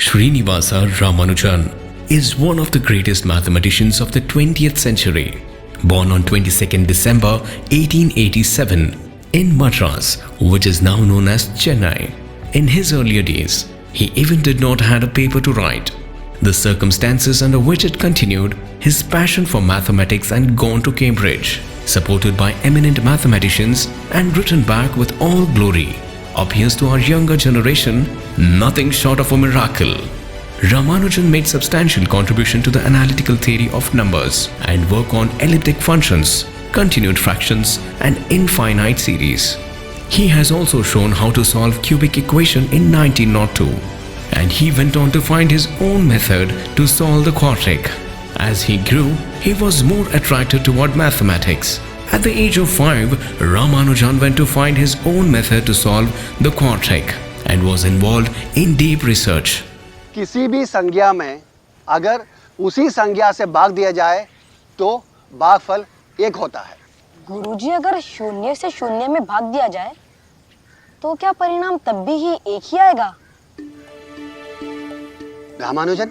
Srinivasa Ramanujan is one of the greatest mathematicians of the 20th century. Born on 22nd December 1887 in Madras, which is now known as Chennai. In his earlier days, he even did not have a paper to write. The circumstances under which it continued, his passion for mathematics and gone to Cambridge, supported by eminent mathematicians and written back with all glory, appears to our younger generation nothing short of a miracle. Ramanujan made substantial contribution to the analytical theory of numbers and work on elliptic functions, continued fractions and infinite series. He has also shown how to solve cubic equation in 1902, and he went on to find his own method to solve the quadratic. As he grew, he was more attracted toward mathematics. At the age of 5, Ramanujan went to find his own method to solve the quadratic and was involved in deep research. किसी भी संज्ञा में अगर उसी संज्ञा से भाग दिया जाए तो भागफल 1 होता है। गुरुजी, अगर शून्य से शून्य में भाग दिया जाए तो क्या परिणाम तब भी ही एक ही आएगा? रामानुजन,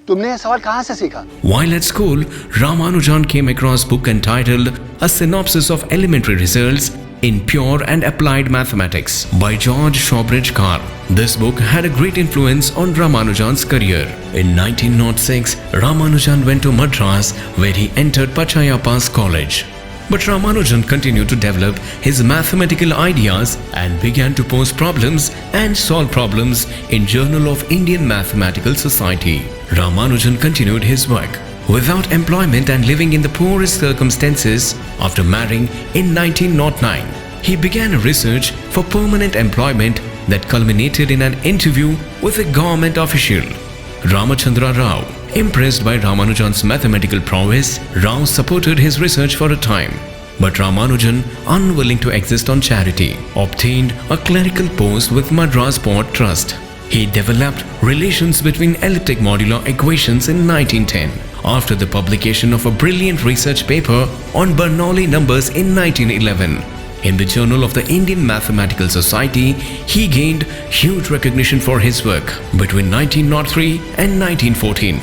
तुमने यह सवाल कहाँ से सीखा? While at school, Ramanujan came across a book entitled A Synopsis of Elementary Results in Pure and Applied Mathematics by George Shobridge Carr. This book had a great influence on Ramanujan's career. In 1906, Ramanujan went to Madras, where he entered Pachayappa's college. But Ramanujan continued to develop his mathematical ideas and began to pose problems and solve problems in Journal of Indian Mathematical Society. Ramanujan continued his work without employment and living in the poorest circumstances. After marrying in 1909, he began a research for permanent employment that culminated in an interview with a government official. Ramachandra Rao. Impressed by Ramanujan's mathematical prowess, Rao supported his research for a time. But Ramanujan, unwilling to exist on charity, obtained a clerical post with Madras Port Trust. He developed relations between elliptic modular equations in 1910. After the publication of a brilliant research paper on Bernoulli numbers in 1911, in the Journal of the Indian Mathematical Society, he gained huge recognition for his work. Between 1903 and 1914,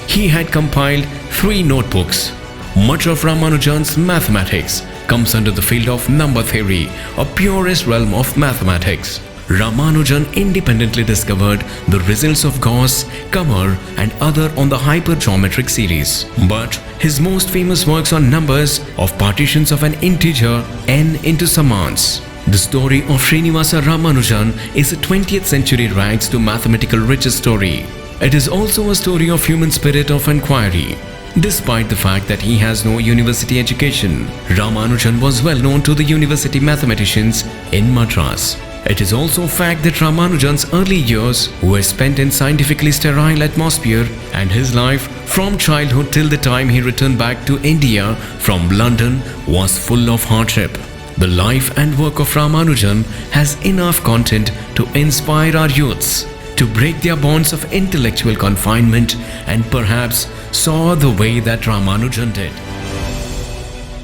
he had compiled 3 notebooks. Much of Ramanujan's mathematics comes under the field of number theory, a purest realm of mathematics. Ramanujan independently discovered the results of Gauss, Kummer and other on the hypergeometric series. But his most famous works on numbers of partitions of an integer n into summands. The story of Srinivasa Ramanujan is a 20th century rags to mathematical riches story. It is also a story of human spirit of inquiry. Despite the fact that he has no university education, Ramanujan was well known to the university mathematicians in Madras. It is also a fact that Ramanujan's early years were spent in scientifically sterile atmosphere, and his life from childhood till the time he returned back to India from London was full of hardship. The life and work of Ramanujan has enough content to inspire our youths to break their bonds of intellectual confinement and perhaps soar the way that Ramanujan did.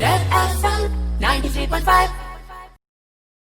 Red FM 93.5